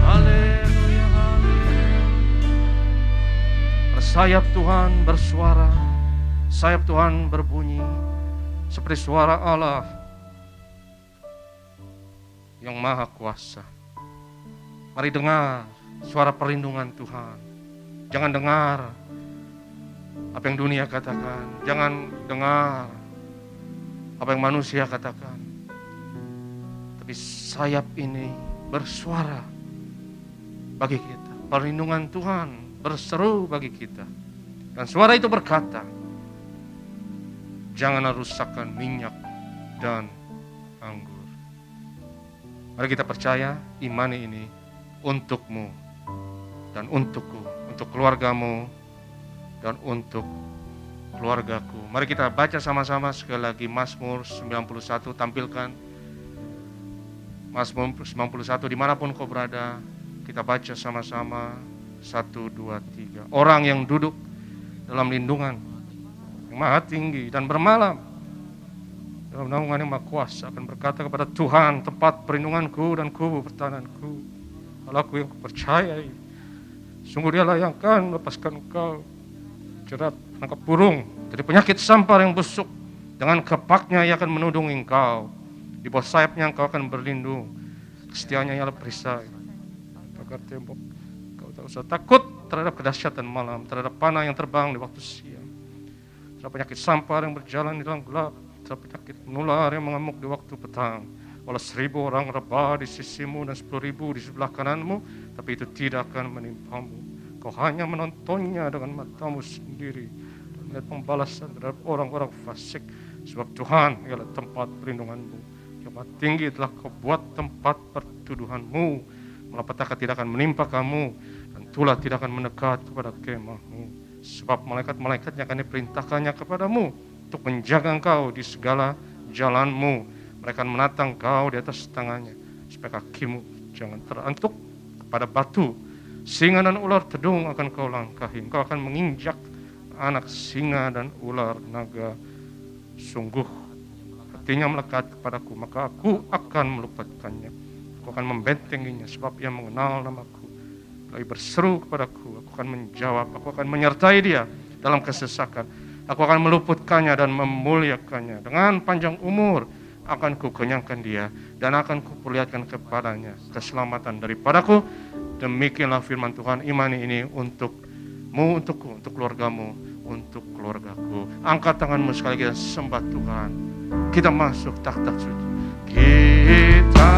Haleluya, haleluya. Sayap Tuhan bersuara, sayap Tuhan berbunyi seperti suara Allah yang maha kuasa. Mari dengar suara perlindungan Tuhan. Jangan dengar apa yang dunia katakan, jangan dengar apa yang manusia katakan. Tapi sayap ini bersuara bagi kita. Perlindungan Tuhan berseru bagi kita. Dan suara itu berkata, janganlah rusakkan minyak dan anggur. Mari kita percaya iman ini untukmu dan untukku, untuk keluargamu dan untuk keluargaku. Mari kita baca sama-sama sekali lagi Mazmur 91, tampilkan Mazmur 91 dimanapun kau berada. Kita baca sama-sama 1, 2, 3. Orang yang duduk dalam lindungan yang maha tinggi dan bermalam dalam naungan yang maha kuasa akan berkata kepada Tuhan, tempat perlindunganku dan kubu pertahananku, Allahku yang kupercayai, sungguh Dialah yang akan melepaskan engkau jerat penangkap burung dari penyakit sampar yang busuk. Dengan kepaknya Ia akan menudungi engkau, di bawah sayapnya engkau akan berlindung. Kesetiaannya ialah perisai pagar tembok. Kau tak usah takut terhadap kedahsyatan malam, terhadap panah yang terbang di waktu siang, terhadap penyakit sampar yang berjalan di dalam gelap, terhadap penyakit menular yang mengamuk di waktu petang. Walau 1000 orang rebah di sisimu dan 10.000 di sebelah kananmu, tapi itu tidak akan menimpamu. Kau hanya menontonnya dengan matamu sendiri dan melihat pembalasan terhadap orang-orang fasik. Sebab Tuhan ialah tempat perlindunganmu, yang maha tinggi telah kau buat tempat pertuduhanmu. Malapetaka tidak akan menimpa kamu, dan tulah tidak akan mendekat kepada kemahmu. Sebab malaikat-malaikatnya akan diperintahkannya kepadamu untuk menjaga engkau di segala jalanmu. Mereka akan menatang kau di atas tangannya, supaya kakimu jangan terantuk kepada batu. Singa dan ular tedung akan kau langkahi. Engkau akan menginjak anak singa dan ular naga. Sungguh hatinya melekat kepadaku, maka aku akan meluputkannya. Aku akan membentenginya, sebab ia mengenal namaku. Lalu berseru kepadaku, aku akan menjawab. Aku akan menyertai dia dalam kesesakan. Aku akan meluputkannya dan memuliakannya. Dengan panjang umur akan kukenyangkan dia, dan akan kuperlihatkan kepadanya keselamatan daripadaku. Demikianlah firman Tuhan. Iman ini untukmu, untukku, untuk keluargamu, untuk keluargaku. Angkat tanganmu sekali, kita sembah Tuhan. Kita masuk takhta suci. Kita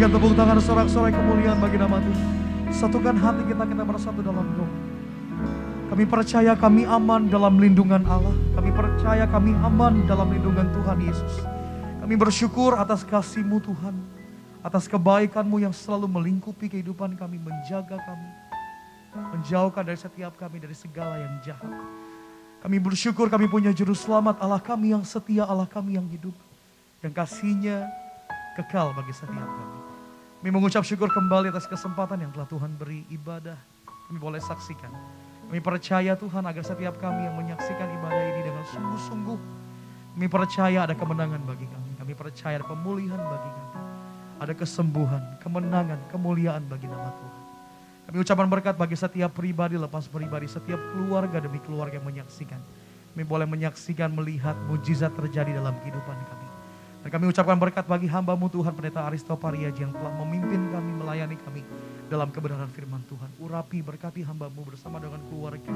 berikan tepuk tangan sorak-sorai kemuliaan bagi nama Tuhan. Satukan hati kita bersatu dalam doa. Kami percaya kami aman dalam lindungan Allah. Kami percaya kami aman dalam lindungan Tuhan Yesus. Kami bersyukur atas kasih-Mu Tuhan. Atas kebaikan-Mu yang selalu melingkupi kehidupan kami, menjaga kami. Menjauhkan dari setiap kami dari segala yang jahat. Kami bersyukur kami punya juru selamat, Allah kami yang setia, Allah kami yang hidup. Yang kasih-Nya kekal bagi setiap kami. Kami mengucap syukur kembali atas kesempatan yang telah Tuhan beri ibadah. Kami boleh saksikan. Kami percaya Tuhan agar setiap kami yang menyaksikan ibadah ini dengan sungguh-sungguh. Kami percaya ada kemenangan bagi kami. Kami percaya ada pemulihan bagi kami. Ada kesembuhan, kemenangan, kemuliaan bagi nama Tuhan. Kami ucapan berkat bagi setiap pribadi, lepas pribadi, setiap keluarga demi keluarga yang menyaksikan. Kami boleh menyaksikan, melihat mujizat terjadi dalam kehidupan kami. Dan kami ucapkan berkat bagi hamba-Mu Tuhan, Pendeta Aristo Pariaji yang telah memimpin kami, melayani kami dalam kebenaran firman Tuhan. Urapi, berkati hamba-Mu bersama dengan keluarga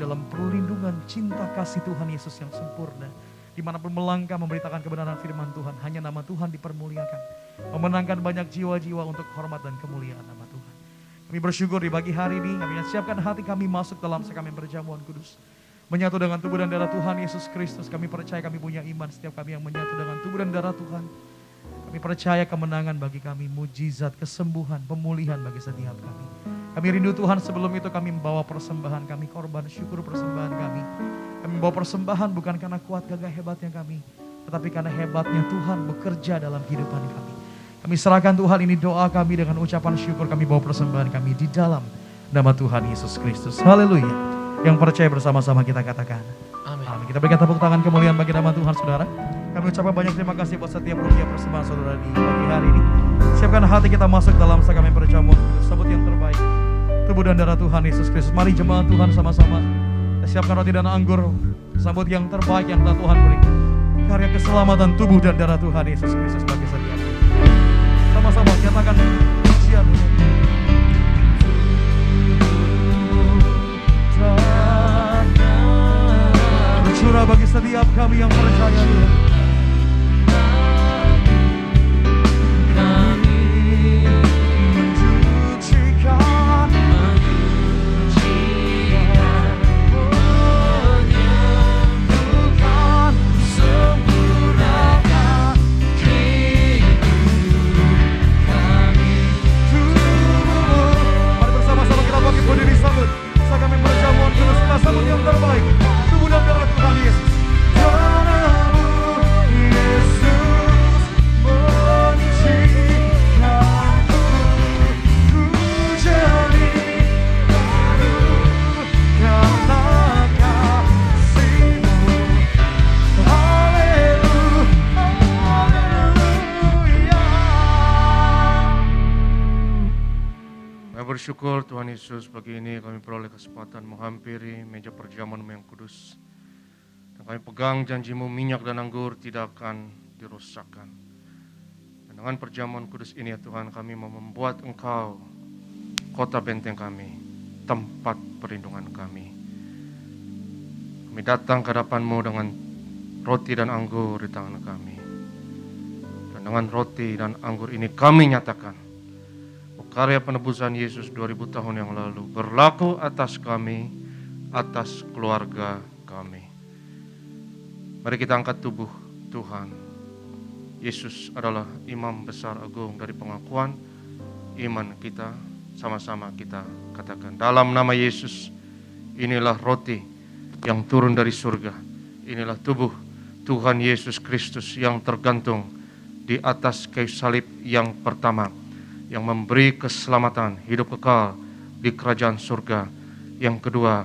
dalam perlindungan cinta kasih Tuhan Yesus yang sempurna. Dimanapun melangkah memberitakan kebenaran firman Tuhan, hanya nama Tuhan dipermuliakan. Memenangkan banyak jiwa-jiwa untuk hormat dan kemuliaan nama Tuhan. Kami bersyukur di pagi hari ini, kami siapkan hati kami masuk dalam sakramen perjamuan kudus. Menyatu dengan tubuh dan darah Tuhan Yesus Kristus. Kami percaya kami punya iman setiap kami yang menyatu dengan tubuh dan darah Tuhan. Kami percaya kemenangan bagi kami, mujizat, kesembuhan, pemulihan bagi setiap kami. Kami rindu Tuhan, sebelum itu kami membawa persembahan kami, korban syukur persembahan kami. Kami membawa persembahan bukan karena kuat gagah hebatnya kami, tetapi karena hebatnya Tuhan bekerja dalam kehidupan kami. Kami serahkan Tuhan, ini doa kami dengan ucapan syukur, kami bawa persembahan kami di dalam nama Tuhan Yesus Kristus. Haleluya. Yang percaya bersama-sama kita katakan amin. Amin. Kita berikan tepuk tangan kemuliaan bagi nama Tuhan, saudara. Kami ucapkan banyak terima kasih buat setiap rupiah persembahan saudara di pagi hari ini. Siapkan hati kita masuk dalam sakramen perjamuan kudus, sambut yang terbaik, tubuh dan darah Tuhan Yesus Kristus. Mari jemaat Tuhan sama-sama kita siapkan roti dan anggur, sambut yang terbaik yang telah Tuhan beri. Karya keselamatan tubuh dan darah Tuhan Yesus Kristus bagi setiap kita. Sama-sama nyatakan pujian. Bercurah bagi setiap kami yang percaya Dia. Sambut yang terbaik, tubuh dan darah Tuhan Yesus. Bersyukur Tuhan Yesus, pagi ini kami peroleh kesempatan menghampiri meja perjamuan-Mu yang kudus. Dan kami pegang janji-Mu, minyak dan anggur tidak akan dirusakkan. Dan dengan perjamuan kudus ini ya Tuhan, kami mau membuat Engkau kota benteng kami, tempat perlindungan kami. Kami datang ke hadapan-Mu dengan roti dan anggur di tangan kami. Dan dengan roti dan anggur ini kami nyatakan karya penebusan Yesus 2000 tahun yang lalu berlaku atas kami, atas keluarga kami. Mari kita angkat tubuh Tuhan. Yesus adalah imam besar agung dari pengakuan iman kita. Sama-sama kita katakan, dalam nama Yesus, inilah roti yang turun dari surga. Inilah tubuh Tuhan Yesus Kristus yang tergantung di atas kayu salib yang pertama, yang memberi keselamatan, hidup kekal di kerajaan surga. Yang kedua,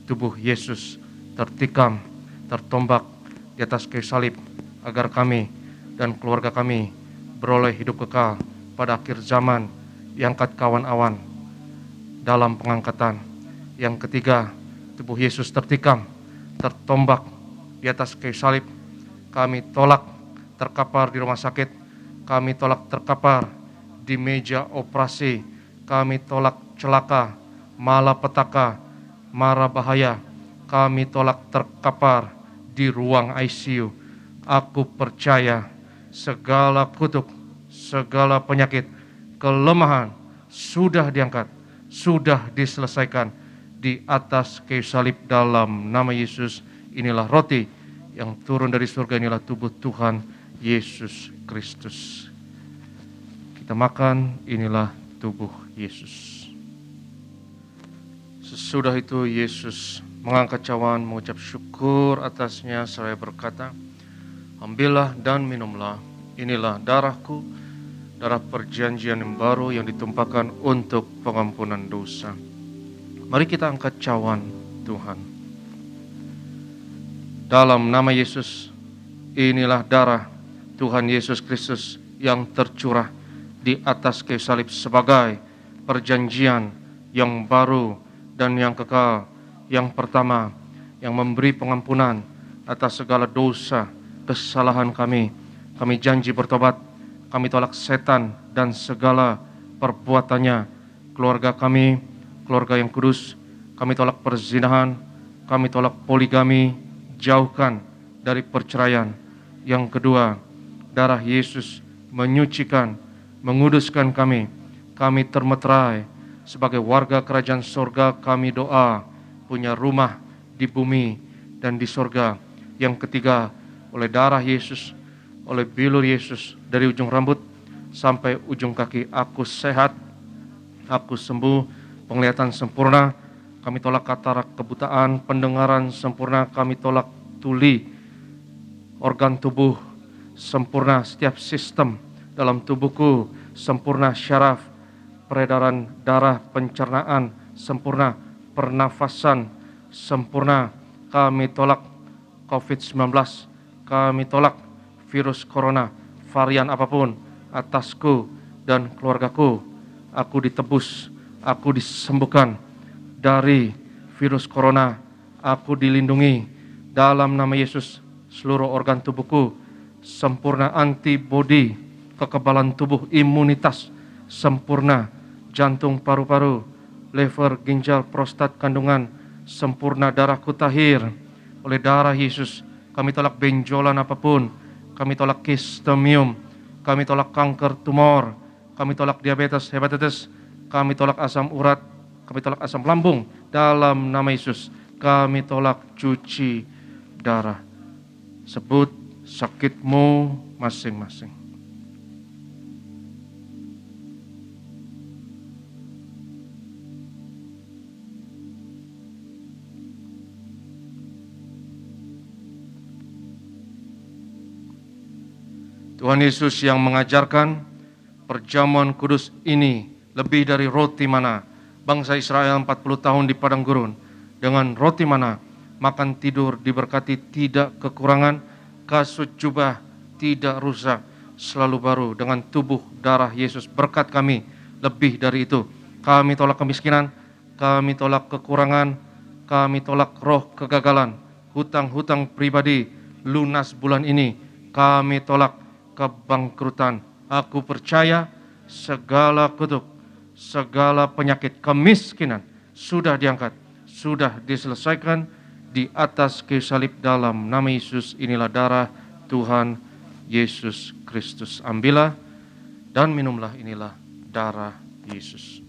tubuh Yesus tertikam, tertombak di atas kayu salib, agar kami dan keluarga kami beroleh hidup kekal pada akhir zaman, diangkat ke awan-awan dalam pengangkatan. Yang ketiga, tubuh Yesus tertikam, tertombak di atas kayu salib. Kami tolak terkapar di rumah sakit, kami tolak terkapar di meja operasi, kami tolak celaka, malapetaka, mara bahaya, kami tolak terkapar di ruang ICU. Aku percaya segala kutuk, segala penyakit kelemahan sudah diangkat, sudah diselesaikan di atas kayu salib. Dalam nama Yesus, inilah roti yang turun dari surga, inilah tubuh Tuhan Yesus Kristus. Kita makan, inilah tubuh Yesus. Sesudah itu Yesus mengangkat cawan, mengucap syukur atasnya, seraya berkata, ambillah dan minumlah, inilah darahku, darah perjanjian yang baru yang ditumpahkan untuk pengampunan dosa. Mari kita angkat cawan Tuhan. Dalam nama Yesus, inilah darah Tuhan Yesus Kristus yang tercurah di atas kayu salib sebagai perjanjian yang baru dan yang kekal. Yang pertama, yang memberi pengampunan atas segala dosa, kesalahan kami. Kami janji bertobat, kami tolak setan dan segala perbuatannya. Keluarga kami, keluarga yang kudus, kami tolak perzinahan, kami tolak poligami, jauhkan dari perceraian. Yang kedua, darah Yesus menyucikan, menguduskan kami. Kami termeterai sebagai warga kerajaan sorga. Kami doa punya rumah di bumi dan di sorga. Yang ketiga, oleh darah Yesus, oleh bilur Yesus, dari ujung rambut sampai ujung kaki, aku sehat, aku sembuh, penglihatan sempurna. Kami tolak katarak, kebutaan, pendengaran sempurna. Kami tolak tuli, organ tubuh sempurna, setiap sistem dalam tubuhku sempurna, syaraf, peredaran darah, pencernaan sempurna, pernafasan sempurna. Kami tolak COVID-19, kami tolak virus corona, varian apapun atasku dan keluargaku. Aku ditebus, aku disembuhkan dari virus corona, aku dilindungi dalam nama Yesus. Seluruh organ tubuhku sempurna, antibodi, kekebalan tubuh, imunitas sempurna, jantung, paru-paru, lever, ginjal, prostat, kandungan sempurna. Darahku tahir oleh darah Yesus. Kami tolak benjolan apapun, kami tolak kistemium, kami tolak kanker tumor, kami tolak diabetes, hepatitis, kami tolak asam urat, kami tolak asam lambung. Dalam nama Yesus, kami tolak cuci darah. Sebut sakitmu masing-masing. Tuhan Yesus yang mengajarkan perjamuan kudus ini lebih dari roti mana. Bangsa Israel 40 tahun di padang gurun dengan roti mana, makan tidur diberkati, tidak kekurangan, kasut jubah tidak rusak, selalu baru dengan tubuh darah Yesus. Berkat kami lebih dari itu. Kami tolak kemiskinan, kami tolak kekurangan, kami tolak roh kegagalan, hutang-hutang pribadi lunas bulan ini, kami tolak kebangkrutan. Aku percaya segala kutuk, segala penyakit, kemiskinan sudah diangkat, sudah diselesaikan di atas kayu salib. Dalam nama Yesus, inilah darah Tuhan Yesus Kristus. Ambillah dan minumlah, inilah darah Yesus.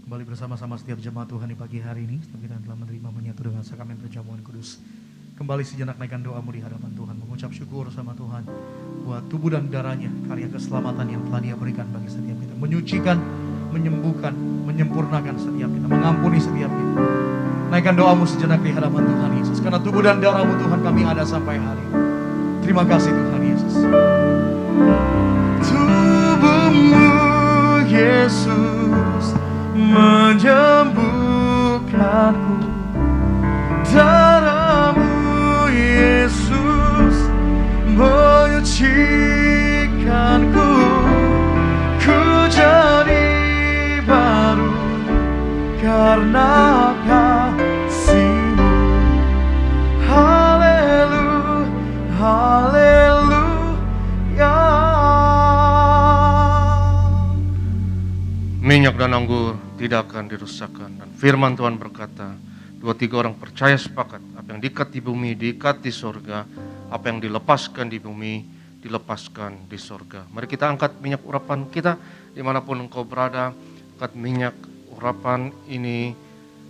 Kembali bersama-sama setiap jemaat Tuhan di pagi hari ini, setiap kita telah menerima menyatu dengan sakramen perjamuan kudus. Kembali sejenak naikkan doamu di hadapan Tuhan, mengucap syukur sama Tuhan buat tubuh dan darahnya, karya keselamatan yang telah Dia berikan bagi setiap kita, menyucikan, menyembuhkan, menyempurnakan setiap kita, mengampuni setiap kita. Naikkan doamu sejenak di hadapan Tuhan Yesus, karena tubuh dan darahmu Tuhan kami ada sampai hari ini. Terima kasih Tuhan Yesus. Tubuhmu Yesus menyembuhkanku, darahmu Yesus menyucikanku, ku jadi baru karena kasih-Mu. Haleluya, haleluya. minyak dan anggur tidak akan dirusakkan. Dan firman Tuhan berkata, 2-3 orang percaya sepakat, apa yang diikat di bumi diikat di sorga, apa yang dilepaskan di bumi dilepaskan di sorga. Mari kita angkat minyak urapan kita dimanapun engkau berada. Angkat minyak urapan ini,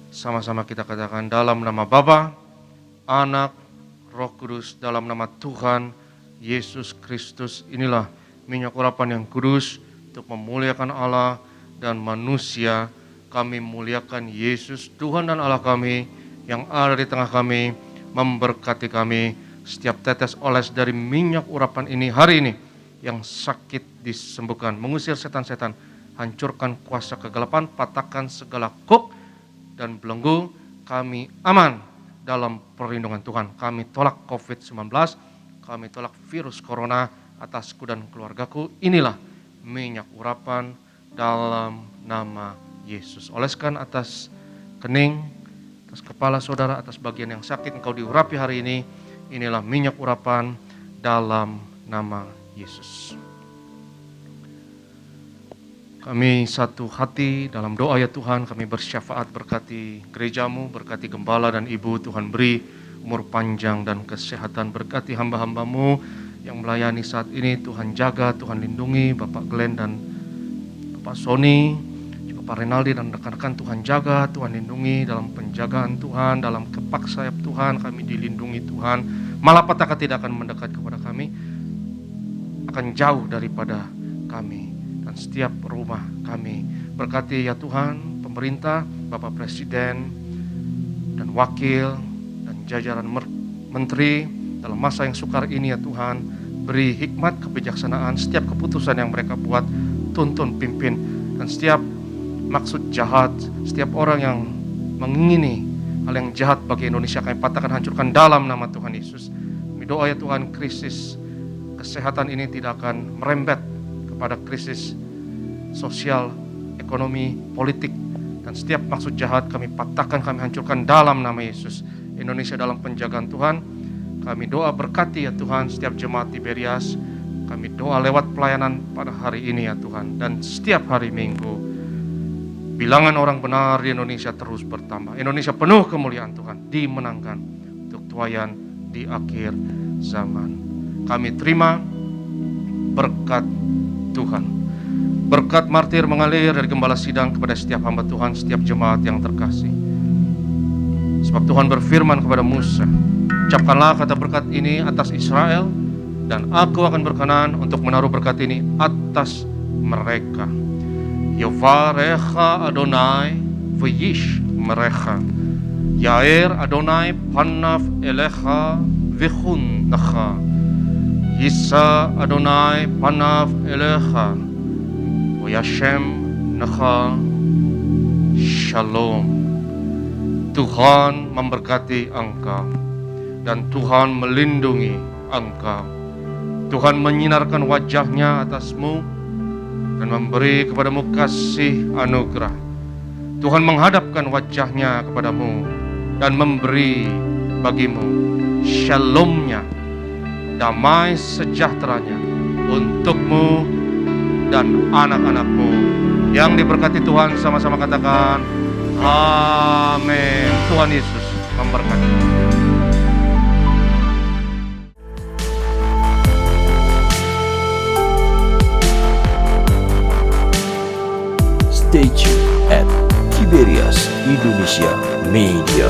sama-sama kita katakan, dalam nama Bapa, Anak, Roh Kudus, dalam nama Tuhan Yesus Kristus. Inilah minyak urapan yang kudus untuk memuliakan Allah dan manusia. Kami muliakan Yesus, Tuhan dan Allah kami yang ada di tengah kami, memberkati kami. Setiap tetes oles dari minyak urapan ini hari ini, yang sakit disembuhkan, mengusir setan-setan, hancurkan kuasa kegelapan, patahkan segala kuk dan belenggu. Kami aman dalam perlindungan Tuhan. Kami tolak COVID-19, kami tolak virus corona atasku dan keluargaku. Inilah minyak urapan dalam nama Yesus. Oleskan atas kening, atas kepala saudara, atas bagian yang sakit engkau diurapi hari ini. Inilah minyak urapan dalam nama Yesus. Kami satu hati dalam doa ya Tuhan. Kami bersyafaat, berkati gerejamu, berkati gembala dan ibu. Tuhan beri umur panjang dan kesehatan. Berkati hamba-hambamu yang melayani saat ini. Tuhan jaga, Tuhan lindungi Bapak Glenn dan Bapak Sony, juga Pak Renaldi dan rekan-rekan. Tuhan jaga, Tuhan lindungi dalam penjagaan Tuhan, dalam kepak sayap Tuhan. Kami dilindungi Tuhan. Malapetaka tidak akan mendekat kepada kami, akan jauh daripada kami dan setiap rumah kami. Berkati ya Tuhan pemerintah, Bapak Presiden dan Wakil dan jajaran menteri dalam masa yang sukar ini ya Tuhan. Beri hikmat, kebijaksanaan, setiap keputusan yang mereka buat, tuntun, pimpin. Dan setiap maksud jahat, setiap orang yang mengingini hal yang jahat bagi Indonesia, kami patahkan, hancurkan dalam nama Tuhan Yesus. Kami doa ya Tuhan, krisis kesehatan ini tidak akan merembet kepada krisis sosial, ekonomi, politik. Dan setiap maksud jahat kami patahkan, kami hancurkan dalam nama Yesus. Indonesia dalam penjagaan Tuhan. Kami doa berkati ya Tuhan setiap jemaat Tiberias. Kami doa lewat pelayanan pada hari ini ya Tuhan. Dan setiap hari Minggu, bilangan orang benar di Indonesia terus bertambah. Indonesia penuh kemuliaan Tuhan, dimenangkan untuk tuaian di akhir zaman. Kami terima berkat Tuhan. Berkat martir mengalir dari gembala sidang kepada setiap hamba Tuhan, setiap jemaat yang terkasih. Sebab Tuhan berfirman kepada Musa, ucapkanlah kata berkat ini atas Israel, dan aku akan berkenan untuk menaruh berkat ini atas mereka. Yovarecha Adonai v'yish merecha. Yair Adonai panav elecha v'chun nacha. Yisa Adonai panav elecha v'yashem nacha. Shalom. Tuhan memberkati engkau dan Tuhan melindungi engkau. Tuhan menyinarkan wajahnya atasmu dan memberi kepadamu kasih anugerah. Tuhan menghadapkan wajahnya kepadamu dan memberi bagimu shalomnya, damai sejahteranya untukmu dan anak-anakmu. Yang diberkati Tuhan sama-sama katakan amin. Tuhan Yesus memberkati. Stay tuned at Tiberias Indonesia Media.